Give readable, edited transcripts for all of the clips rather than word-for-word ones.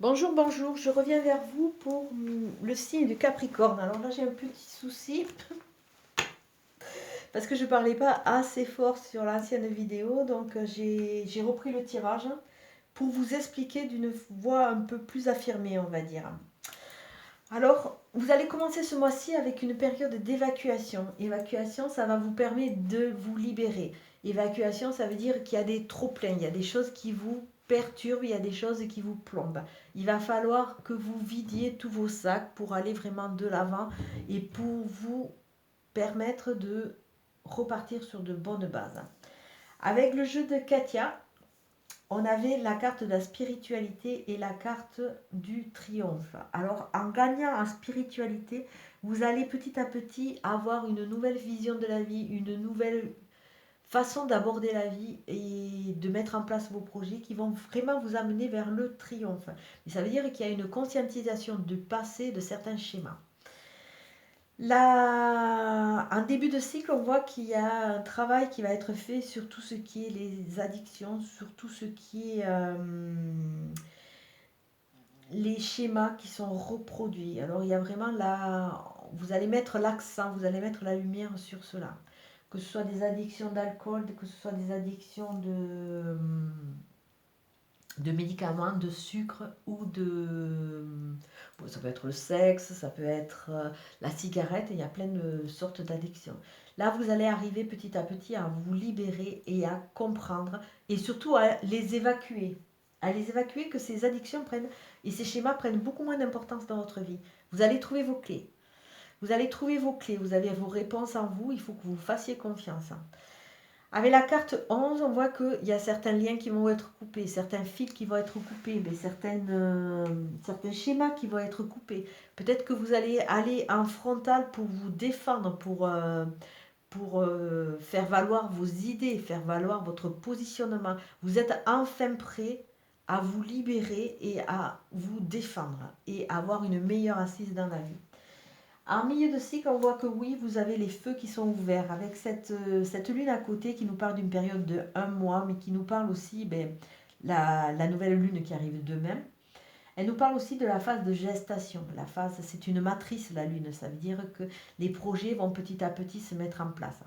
Bonjour, bonjour, je reviens vers vous pour le signe du Capricorne. Alors là, j'ai un petit souci parce que je ne parlais pas assez fort sur l'ancienne vidéo, donc j'ai repris le tirage pour vous expliquer d'une voix un peu plus affirmée, on va dire. Alors, vous allez commencer ce mois-ci avec une période d'évacuation. Évacuation, ça va vous permettre de vous libérer. Évacuation, ça veut dire qu'il y a des trop-pleins, il y a des choses qui vous perturbent, il y a des choses qui vous plombent. Il va falloir que vous vidiez tous vos sacs pour aller vraiment de l'avant et pour vous permettre de repartir sur de bonnes bases. Avec le jeu de Katia, on avait la carte de la spiritualité et la carte du triomphe. Alors, en gagnant en spiritualité, vous allez petit à petit avoir une nouvelle vision de la vie, une nouvelle façon d'aborder la vie et de mettre en place vos projets qui vont vraiment vous amener vers le triomphe. Et ça veut dire qu'il y a une conscientisation du passé de certains schémas. Là, en début de cycle, on voit qu'il y a un travail qui va être fait sur tout ce qui est les addictions, sur tout ce qui est les schémas qui sont reproduits. Alors il y a vraiment là, vous allez mettre l'accent, vous allez mettre la lumière sur cela. Que ce soit des addictions d'alcool, que ce soit des addictions de médicaments, de sucre ou de... Bon, ça peut être le sexe, ça peut être la cigarette, il y a plein de sortes d'addictions. Là, vous allez arriver petit à petit à vous libérer et à comprendre et surtout à les évacuer. À les évacuer, que ces addictions prennent et ces schémas prennent beaucoup moins d'importance dans votre vie. Vous allez trouver vos clés. Vous allez trouver vos clés, vous avez vos réponses en vous, il faut que vous fassiez confiance. Avec la carte 11, on voit qu'il y a certains liens qui vont être coupés, certains fils qui vont être coupés, mais certains schémas qui vont être coupés. Peut-être que vous allez aller en frontal pour vous défendre, pour faire valoir vos idées, faire valoir votre positionnement. Vous êtes enfin prêt à vous libérer et à vous défendre et avoir une meilleure assise dans la vie. En milieu de cycle, on voit que oui, vous avez les feux qui sont ouverts avec cette lune à côté qui nous parle d'une période de 1 mois, mais qui nous parle aussi la nouvelle lune qui arrive demain. Elle nous parle aussi de la phase de gestation. La phase, c'est une matrice, la lune. Ça veut dire que les projets vont petit à petit se mettre en place.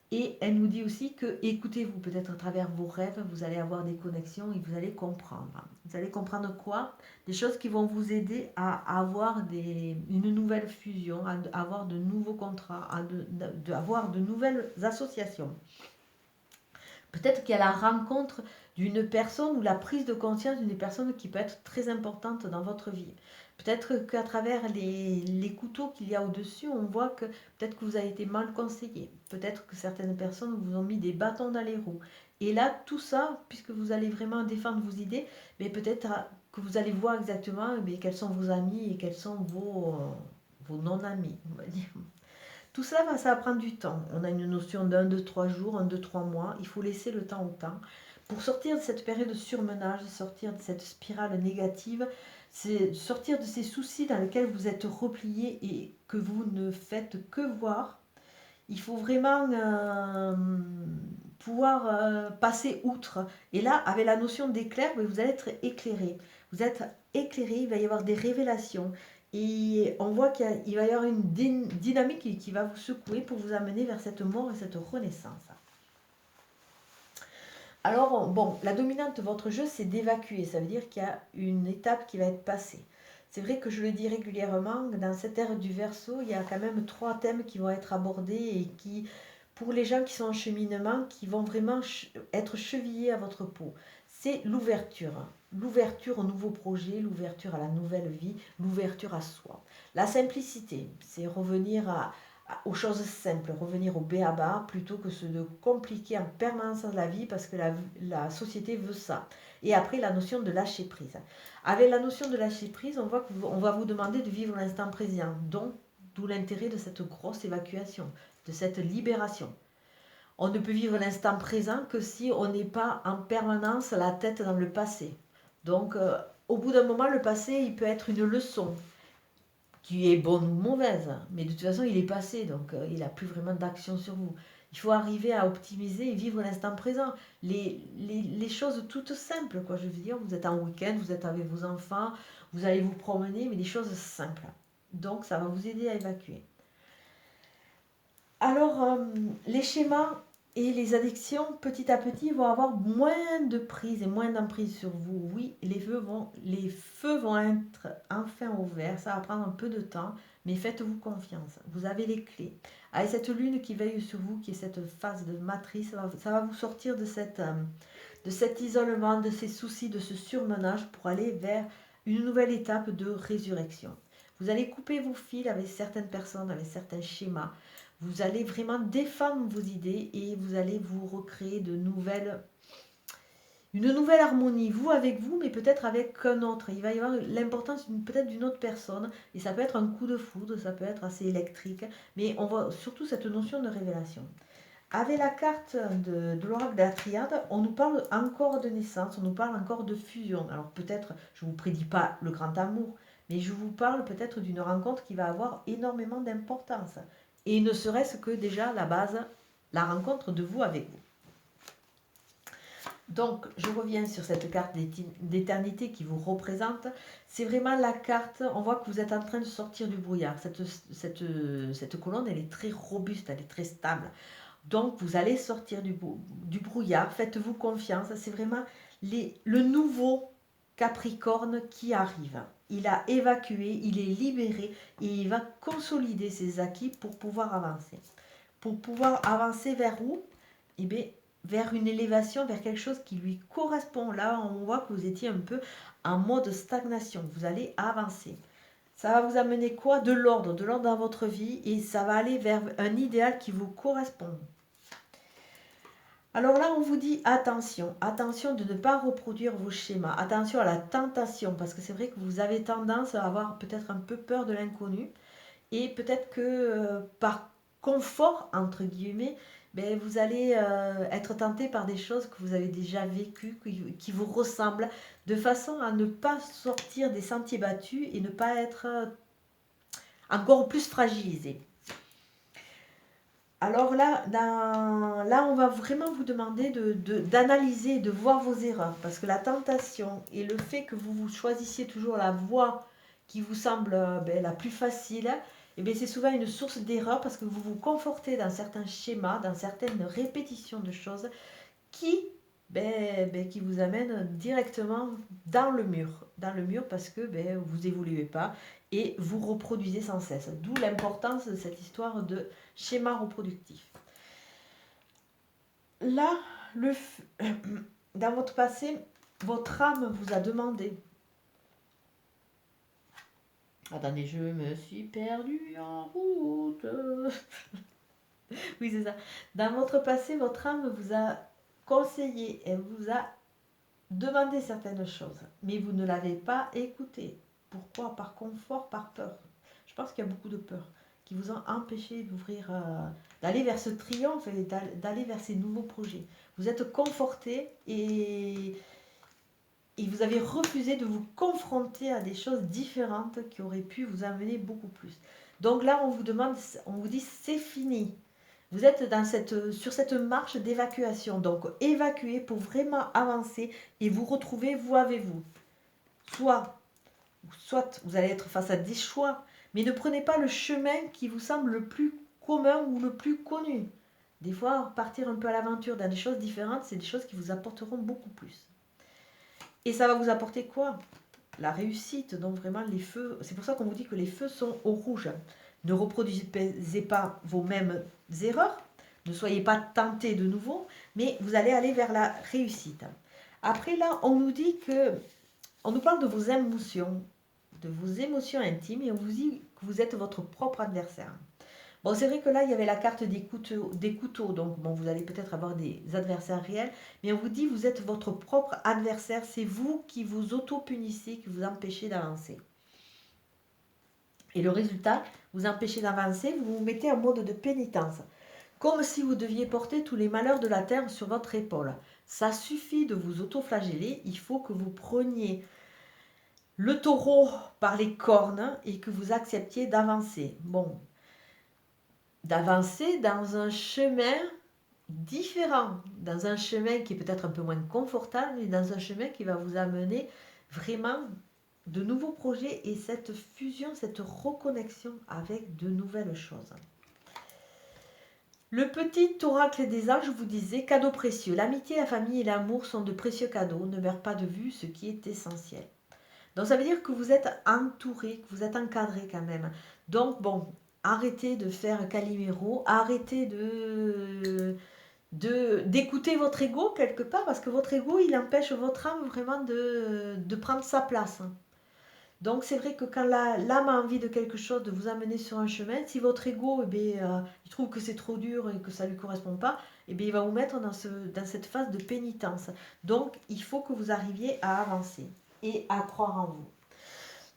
Et elle nous dit aussi que, écoutez-vous, peut-être à travers vos rêves, vous allez avoir des connexions et vous allez comprendre. Vous allez comprendre quoi? Des choses qui vont vous aider à avoir une nouvelle fusion, à avoir de nouveaux contrats, à avoir de nouvelles associations. Peut-être qu'il y a la rencontre d'une personne ou la prise de conscience d'une personne qui peut être très importante dans votre vie. Peut-être qu'à travers les couteaux qu'il y a au-dessus, on voit que peut-être que vous avez été mal conseillé. Peut-être que certaines personnes vous ont mis des bâtons dans les roues. Et là, tout ça, puisque vous allez vraiment défendre vos idées, mais peut-être que vous allez voir exactement quels sont vos amis et quels sont vos non-amis, on va dire. Tout ça, ça va prendre du temps. On a une notion d'un, deux, 3 jours, 1, 2, 3 mois. Il faut laisser le temps au temps. Pour sortir de cette période de surmenage, sortir de cette spirale négative, c'est sortir de ces soucis dans lesquels vous êtes replié et que vous ne faites que voir. Il faut vraiment pouvoir passer outre. Et là, avec la notion d'éclair, vous allez être éclairé. Vous êtes éclairé, il va y avoir des révélations. Et on voit qu'il va y avoir une dynamique qui va vous secouer pour vous amener vers cette mort et cette renaissance. Alors, bon, la dominante de votre jeu, c'est d'évacuer. Ça veut dire qu'il y a une étape qui va être passée. C'est vrai que je le dis régulièrement, dans cette ère du Verseau, il y a quand même 3 thèmes qui vont être abordés et qui, pour les gens qui sont en cheminement, qui vont vraiment être chevillés à votre peau. C'est l'ouverture. L'ouverture au nouveau projet, l'ouverture à la nouvelle vie, l'ouverture à soi. La simplicité, c'est revenir aux choses simples, revenir au béaba plutôt que de compliquer en permanence la vie parce que la société veut ça. Et après, la notion de lâcher prise. Avec la notion de lâcher prise, on voit qu'on va vous demander de vivre l'instant présent, donc d'où l'intérêt de cette grosse évacuation, de cette libération. On ne peut vivre l'instant présent que si on n'est pas en permanence la tête dans le passé. Donc, au bout d'un moment, le passé, il peut être une leçon qui est bonne ou mauvaise, mais de toute façon, il est passé, donc il n'a plus vraiment d'action sur vous. Il faut arriver à optimiser et vivre l'instant présent. Les choses toutes simples, quoi. Je veux dire, vous êtes en week-end, vous êtes avec vos enfants, vous allez vous promener, mais des choses simples. Donc, ça va vous aider à évacuer. Alors, les schémas et les addictions, petit à petit, vont avoir moins de prise et moins d'emprise sur vous. Oui, les feux vont être enfin ouverts. Ça va prendre un peu de temps, mais faites-vous confiance. Vous avez les clés. Avec cette lune qui veille sur vous, qui est cette phase de matrice, ça va vous sortir de cet isolement, de ces soucis, de ce surmenage pour aller vers une nouvelle étape de résurrection. Vous allez couper vos fils avec certaines personnes, avec certains schémas. Vous allez vraiment défendre vos idées et vous allez vous recréer une nouvelle harmonie, vous avec vous, mais peut-être avec un autre. Il va y avoir l'importance peut-être d'une autre personne, et ça peut être un coup de foudre, ça peut être assez électrique, mais on voit surtout cette notion de révélation. Avec la carte de l'oracle de la triade, on nous parle encore de naissance, on nous parle encore de fusion. Alors peut-être, je ne vous prédis pas le grand amour, mais je vous parle peut-être d'une rencontre qui va avoir énormément d'importance. Et ne serait-ce que déjà la base, la rencontre de vous avec vous. Donc, je reviens sur cette carte d'éternité qui vous représente. C'est vraiment la carte, on voit que vous êtes en train de sortir du brouillard. Cette colonne, elle est très robuste, elle est très stable. Donc, vous allez sortir du brouillard, faites-vous confiance. C'est vraiment le nouveau Capricorne qui arrive. Il a évacué, il est libéré et il va consolider ses acquis pour pouvoir avancer. Pour pouvoir avancer vers où? Eh bien, vers une élévation, vers quelque chose qui lui correspond. Là, on voit que vous étiez un peu en mode stagnation. Vous allez avancer. Ça va vous amener quoi? De l'ordre dans votre vie, et ça va aller vers un idéal qui vous correspond. Alors là, on vous dit attention de ne pas reproduire vos schémas, attention à la tentation, parce que c'est vrai que vous avez tendance à avoir peut-être un peu peur de l'inconnu, et peut-être que par confort, entre guillemets, ben, vous allez être tenté par des choses que vous avez déjà vécues, qui vous ressemblent, de façon à ne pas sortir des sentiers battus et ne pas être encore plus fragilisé. Alors là, on va vraiment vous demander d'analyser, de voir vos erreurs, parce que la tentation et le fait que vous choisissiez toujours la voie qui vous semble la plus facile, c'est souvent une source d'erreur, parce que vous vous confortez dans certains schémas, dans certaines répétitions de choses qui vous amènent directement dans le mur, parce que vous évoluez pas et vous reproduisez sans cesse. D'où l'importance de cette histoire de schéma reproductif. Là, dans votre passé, votre âme vous a demandé. Attendez, je me suis perdue en route. Oui, c'est ça. Dans votre passé, votre âme vous a conseillé, elle vous a demandé certaines choses, mais vous ne l'avez pas écouté. Pourquoi? Par confort, par peur. Je pense qu'il y a beaucoup de peurs qui vous ont empêché d'ouvrir, d'aller vers ce triomphe et d'aller vers ces nouveaux projets. Vous êtes conforté et vous avez refusé de vous confronter à des choses différentes qui auraient pu vous amener beaucoup plus. Donc là, on vous dit c'est fini. Vous êtes sur cette marche d'évacuation. Donc évacuez pour vraiment avancer et vous retrouver vous avec vous. Soit vous allez être face à des choix, mais ne prenez pas le chemin qui vous semble le plus commun ou le plus connu. Des fois, partir un peu à l'aventure dans des choses différentes, c'est des choses qui vous apporteront beaucoup plus. Et ça va vous apporter quoi? La réussite. Donc vraiment les feux, c'est pour ça qu'on vous dit que les feux sont au rouge. Ne reproduisez pas vos mêmes erreurs, ne soyez pas tentés de nouveau, mais vous allez aller vers la réussite. Après là, on nous parle de vos émotions intimes, et on vous dit que vous êtes votre propre adversaire. Bon, c'est vrai que là, il y avait la carte des couteaux, donc bon, vous allez peut-être avoir des adversaires réels, mais on vous dit que vous êtes votre propre adversaire, c'est vous qui vous auto-punissez, qui vous empêchez d'avancer. Et le résultat, vous empêchez d'avancer, vous vous mettez en mode de pénitence, comme si vous deviez porter tous les malheurs de la terre sur votre épaule. Ça suffit de vous auto-flageller, il faut que vous preniez le taureau par les cornes et que vous acceptiez d'avancer. Bon, d'avancer dans un chemin différent, dans un chemin qui est peut-être un peu moins confortable, mais dans un chemin qui va vous amener vraiment de nouveaux projets et cette fusion, cette reconnexion avec de nouvelles choses. Le petit oracle des âges vous disait cadeaux précieux. L'amitié, la famille et l'amour sont de précieux cadeaux. Ne perd pas de vue ce qui est essentiel. Donc ça veut dire que vous êtes entouré, que vous êtes encadré quand même. Donc bon, arrêtez de faire Calimero, arrêtez d'écouter votre ego quelque part, parce que votre ego, il empêche votre âme vraiment de prendre sa place. Donc c'est vrai que quand l'âme a envie de quelque chose, de vous amener sur un chemin, si votre ego, il trouve que c'est trop dur et que ça ne lui correspond pas, il va vous mettre dans cette phase de pénitence. Donc il faut que vous arriviez à avancer et à croire en vous.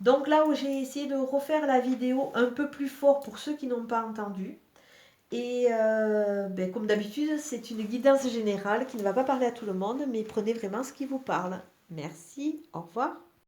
Donc là où j'ai essayé de refaire la vidéo un peu plus fort pour ceux qui n'ont pas entendu. Et comme d'habitude, c'est une guidance générale qui ne va pas parler à tout le monde, mais prenez vraiment ce qui vous parle. Merci, au revoir.